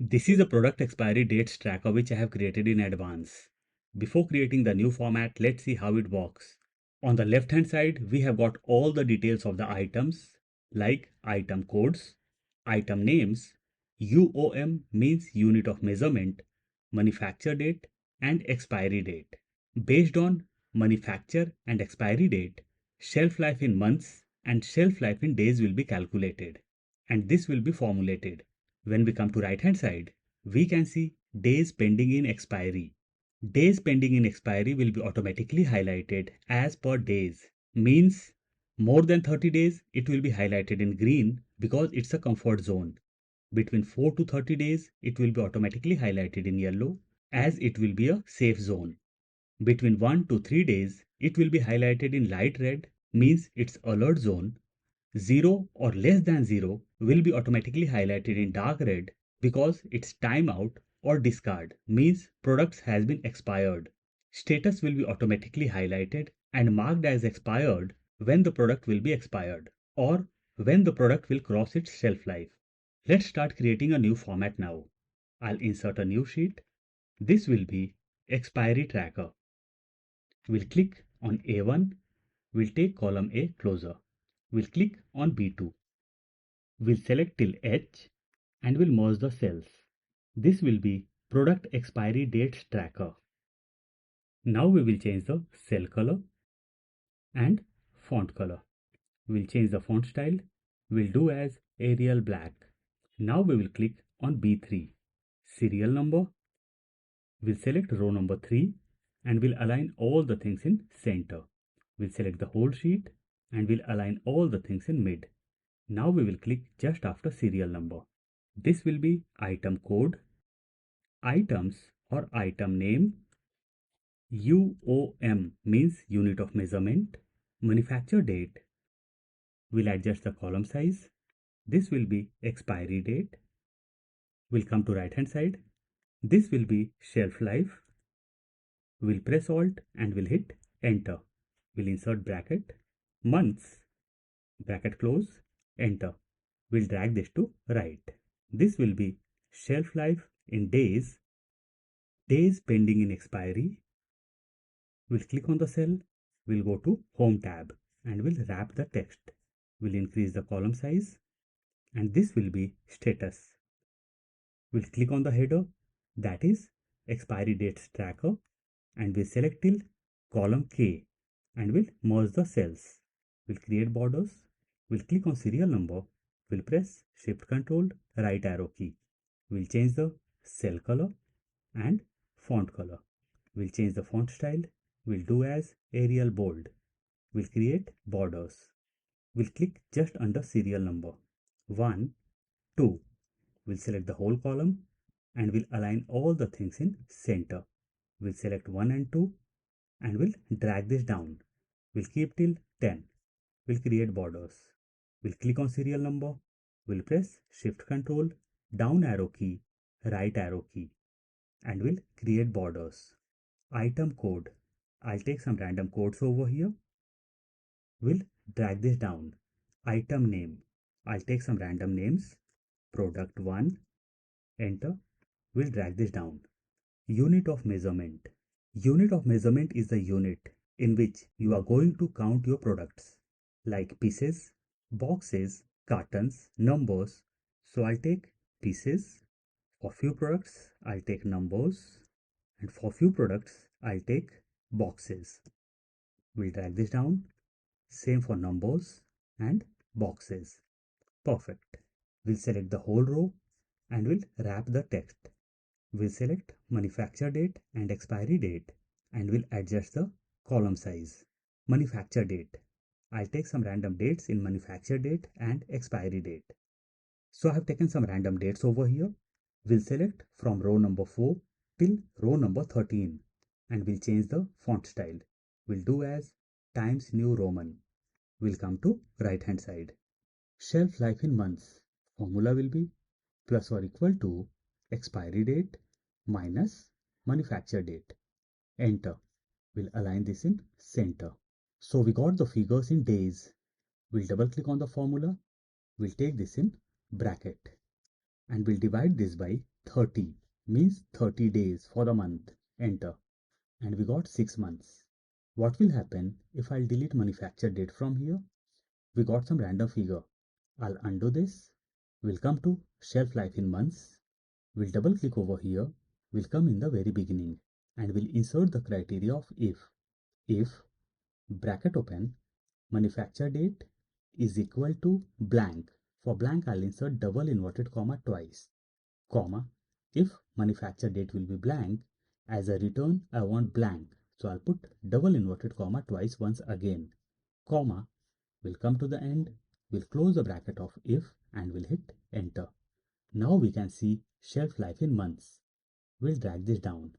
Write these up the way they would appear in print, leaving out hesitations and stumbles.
This is a product expiry dates tracker which I have created in advance. Before creating the new format, let's see how it works. On the left hand side, we have got all the details of the items like item codes, item names, UOM means unit of measurement, manufacture date and expiry date. Based on manufacture and expiry date, shelf life in months and shelf life in days will be calculated, and this will be formulated. When we come to right hand side, we can see days pending in expiry. Days pending in expiry will be automatically highlighted as per days. Means more than 30 days, it will be highlighted in green because it's a comfort zone. Between 4 to 30 days, it will be automatically highlighted in yellow as it will be a safe zone. Between 1 to 3 days, it will be highlighted in light red, means it's alert zone. 0 or less than 0 will be automatically highlighted in dark red because it's timeout or discard, means products has been expired. Status will be automatically highlighted and marked as expired when the product will be expired or when the product will cross its shelf life. Let's start creating a new format now. I'll insert a new sheet. This will be expiry tracker. We'll click on A1. We'll take column A closer. We'll click on B2. We'll select till H and we'll merge the cells. This will be product expiry dates tracker. Now we will change the cell color and font color. We'll change the font style. We'll do as Arial black. Now we will click on B3. Serial number. We'll select row number 3 and we'll align all the things in center. We'll select the whole sheet and we'll align all the things in mid. Now we will click just after serial number. This will be item code, items or item name, UOM means unit of measurement, manufacture date. We'll adjust the column size. This will be expiry date. We'll come to right hand side. This will be shelf life. We'll press Alt and we'll hit enter. We'll insert bracket, months, bracket close, enter. We'll drag this to right. This will be shelf life in days, days pending in expiry. We'll click on the cell, we'll go to Home tab and we'll wrap the text. We'll increase the column size and this will be status. We'll click on the header, that is expiry dates tracker, and we'll select till column K and we'll merge the cells. We'll create borders. We'll click on serial number. We'll press Shift Control right arrow key. We'll change the cell color and font color. We'll change the font style. We'll do as Arial bold. We'll create borders. We'll click just under serial number 1, 2. We'll select the whole column and we'll align all the things in center. We'll select 1 and 2 and we'll drag this down. We'll keep till 10. We'll create borders. We'll click on serial number. We'll press Shift Control, down arrow key, right arrow key, and we'll create borders. Item code. I'll take some random codes over here. We'll drag this down. Item name. I'll take some random names. Product 1. Enter. We'll drag this down. Unit of measurement. Unit of measurement is the unit in which you are going to count your products like pieces, boxes, cartons, numbers. So I'll take pieces. For few products, I'll take numbers. And for few products, I'll take boxes. We'll drag this down. Same for numbers and boxes. Perfect. We'll select the whole row and we'll wrap the text. We'll select manufacture date and expiry date and we'll adjust the column size. Manufacture date. I'll take some random dates in manufacture date and expiry date. So I have taken some random dates over here. We'll select from row number 4 till row number 13 and we'll change the font style. We'll do as Times New Roman. We'll come to right hand side. Shelf life in months. Formula will be plus or equal to expiry date minus manufacture date. Enter. We'll align this in center. So we got the figures in days. We'll double click on the formula. We'll take this in bracket. and we'll divide this by 30, means 30 days for the month. Enter. And we got 6 months. What will happen if I'll delete manufacture date from here? We got some random figure. I'll undo this. We'll come to shelf life in months. We'll double click over here. We'll come in the very beginning and we'll insert the criteria of if bracket open manufacture date is equal to blank. For blank, I'll insert double inverted comma twice, comma. If manufacture date will be blank, as a return, I want blank. So I'll put double inverted comma twice once again, comma. We'll come to the end. We'll close the bracket of if and we'll hit enter. Now we can see shelf life in months. We'll drag this down.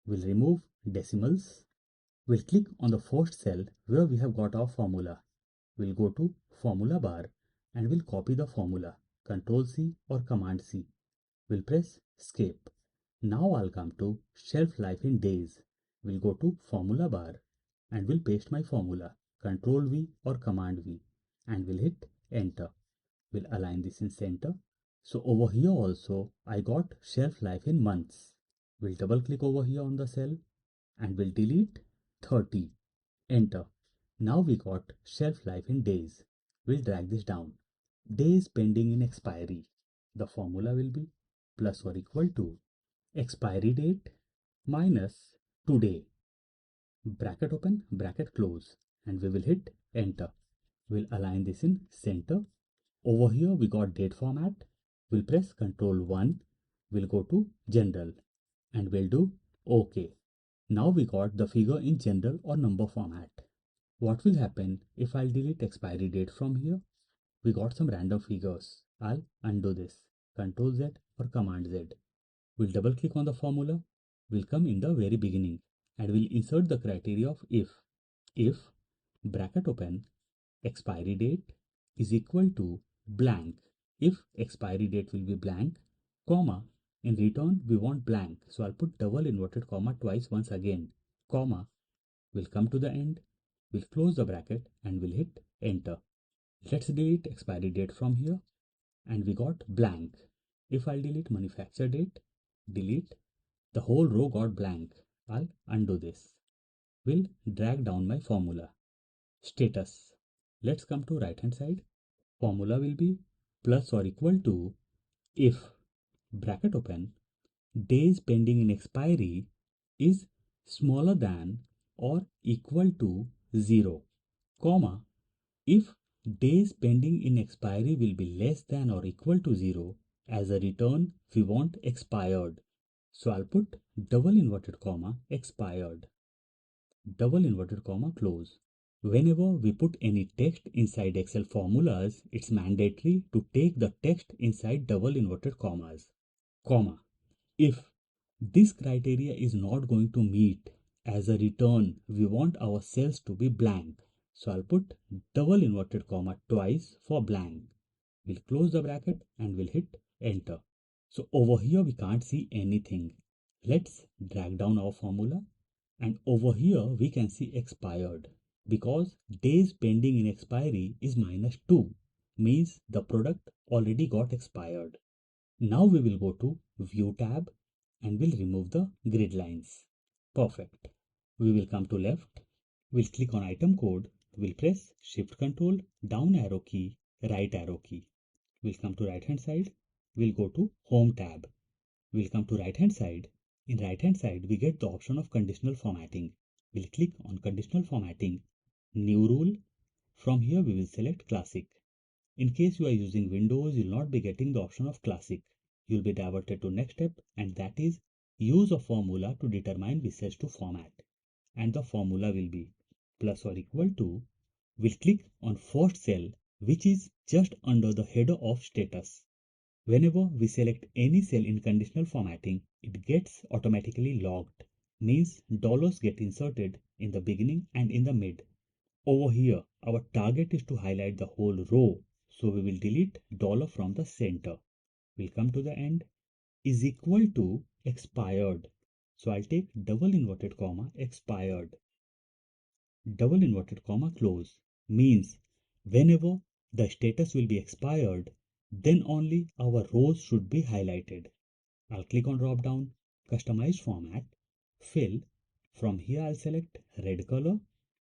We'll remove decimals. We'll click on the first cell where we have got our formula. We'll go to formula bar and we'll copy the formula. Control C or Command C. We'll press escape. Now I'll come to shelf life in days. We'll go to formula bar and we'll paste my formula. Control V or Command V and we'll hit enter. We'll align this in center. So over here also I got shelf life in months. We'll double click over here on the cell and we'll delete 30. Enter. Now we got shelf life in days. We'll drag this down. Days pending in expiry. The formula will be plus or equal to expiry date minus today. Bracket open, bracket close, and we will hit enter. We'll align this in center. Over here we got date format. We'll press Ctrl 1. We'll go to general and we'll do OK. Now we got the figure in general or number format. What will happen if I'll delete expiry date from here? We got some random figures. I'll undo this. Ctrl Z or Command Z. We'll double click on the formula. We'll come in the very beginning and we'll insert the criteria of if bracket open expiry date is equal to blank. If expiry date will be blank, comma, in return we want blank. So I'll put double inverted comma twice once again, comma. We'll come to the end. We'll close the bracket and we'll hit enter. Let's delete expiry date from here and we got blank. If I'll delete manufacture date, delete, the whole row got blank. I'll undo this. We'll drag down my formula. Status. Let's come to right hand side. Formula will be plus or equal to if bracket open days pending in expiry is smaller than or equal to 0, comma, if days pending in expiry will be less than or equal to 0, as a return we want expired. So I'll put double inverted comma expired, double inverted comma close. Whenever we put any text inside Excel formulas, it's mandatory to take the text inside double inverted commas, comma. If this criteria is not going to meet, as a return we want our cells to be blank. So I'll put double inverted comma twice for blank. We'll close the bracket and we'll hit enter. So over here we can't see anything. Let's drag down our formula and over here we can see expired because days pending in expiry is -2, means the product already got expired. Now we will go to View tab and we'll remove the grid lines. Perfect. We will come to left. We'll click on item code. We'll press Shift Control, down arrow key, right arrow key. We'll come to right hand side. We'll go to Home tab. We'll come to right hand side. In right hand side, we get the option of conditional formatting. We'll click on conditional formatting. New rule. From here, we will select classic. In case you are using Windows, you'll not be getting the option of classic. You'll be diverted to next step, and that is use a formula to determine which cells to format. And the formula will be plus or equal to, we'll click on first cell which is just under the header of status. Whenever we select any cell in conditional formatting, it gets automatically logged, means dollars get inserted in the beginning and in the mid. Over here, our target is to highlight the whole row, so we will delete dollar from the center. We'll come to the end, is equal to expired. So I'll take double inverted comma expired, double inverted comma close, means whenever the status will be expired, then only our rows should be highlighted. I'll click on drop down, customize format, fill. From here I'll select red color,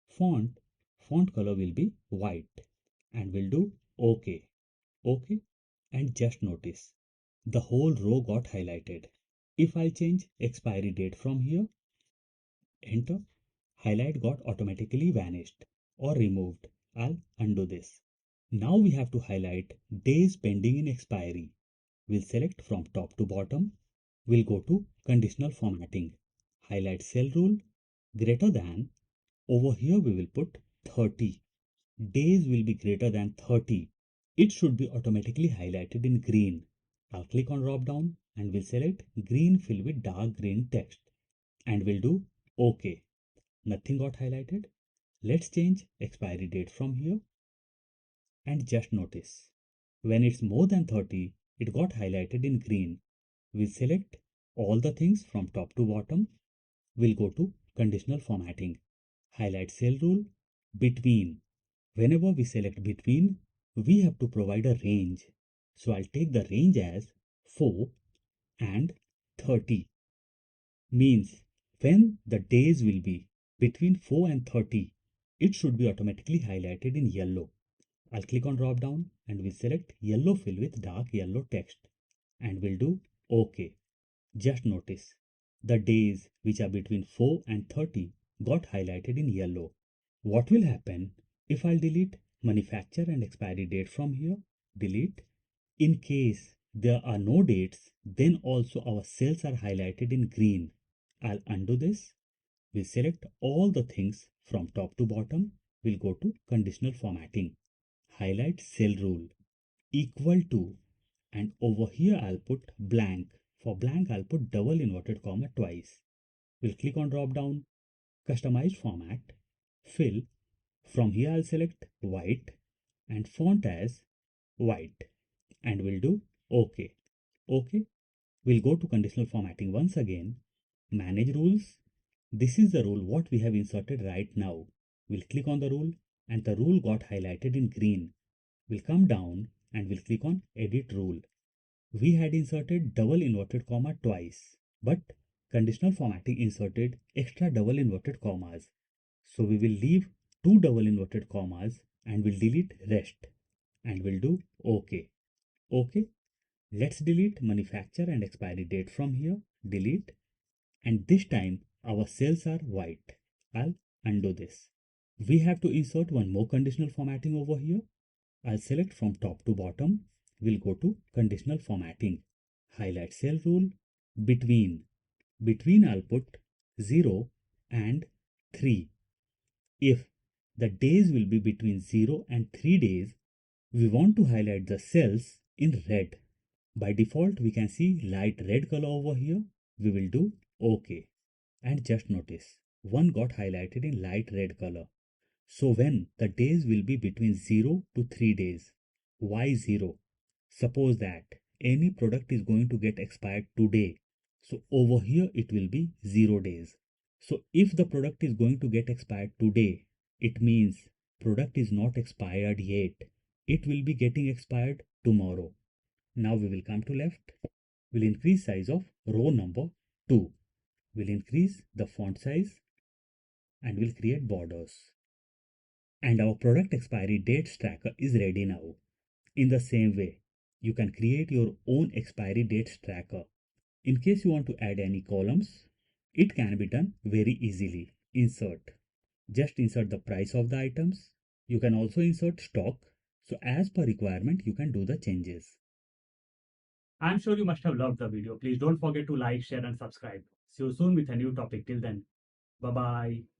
font, font color will be white, and we'll do OK. OK, and just notice the whole row got highlighted. If I change expiry date from here, enter, highlight got automatically vanished or removed. I'll undo this. Now we have to highlight days pending in expiry. We'll select from top to bottom. We'll go to conditional formatting. Highlight cell rule, greater than. Over here we will put 30. Days will be greater than 30. It should be automatically highlighted in green. I'll click on drop down and we'll select green fill with dark green text. And we'll do OK. Nothing got highlighted. Let's change expiry date from here. And just notice, when it's more than 30, it got highlighted in green. We'll select all the things from top to bottom. We'll go to conditional formatting. Highlight cell rule, between. Whenever we select between, we have to provide a range. So I'll take the range as 4 and 30. Means when the days will be between 4 and 30, it should be automatically highlighted in yellow. I'll click on drop down and we'll select yellow fill with dark yellow text and we'll do OK. Just notice the days which are between 4 and 30 got highlighted in yellow. What will happen if I'll delete manufacture and expiry date from here? Delete. In case there are no dates, then also our cells are highlighted in green. I'll undo this. We'll select all the things from top to bottom. We'll go to conditional formatting. Highlight cell rule, equal to, and over here I'll put blank. For blank I'll put double inverted comma twice. We'll click on drop down, customize format, fill. From here I'll select white and font as white and we'll do OK. OK. We'll go to conditional formatting once again, manage rules. This is the rule what we have inserted right now. We'll click on the rule and the rule got highlighted in green. We'll come down and we'll click on edit rule. We had inserted double inverted comma twice, but conditional formatting inserted extra double inverted commas. So we will leave two double inverted commas and we'll delete rest and we'll do OK. OK. Let's delete manufacture and expiry date from here. Delete. And this time our cells are white. I'll undo this. We have to insert one more conditional formatting over here. I'll select from top to bottom. We'll go to conditional formatting. Highlight cell rule, between. Between I'll put 0 and 3. If the days will be between 0 and 3 days, we want to highlight the cells in red. By default, we can see light red color over here. We will do OK. And just notice, one got highlighted in light red color. So when the days will be between 0 to 3 days, why 0? Suppose that any product is going to get expired today. So over here it will be 0 days. So if the product is going to get expired today, it means product is not expired yet. It will be getting expired tomorrow. Now we will come to left. We'll increase size of row number 2. We'll increase the font size and we'll create borders. And our product expiry dates tracker is ready now. In the same way, you can create your own expiry dates tracker. In case you want to add any columns, it can be done very easily. Insert. Just insert the price of the items. You can also insert stock. So as per requirement, you can do the changes. I'm sure you must have loved the video. Please don't forget to like, share and subscribe. See you soon with a new topic. Till then, bye bye.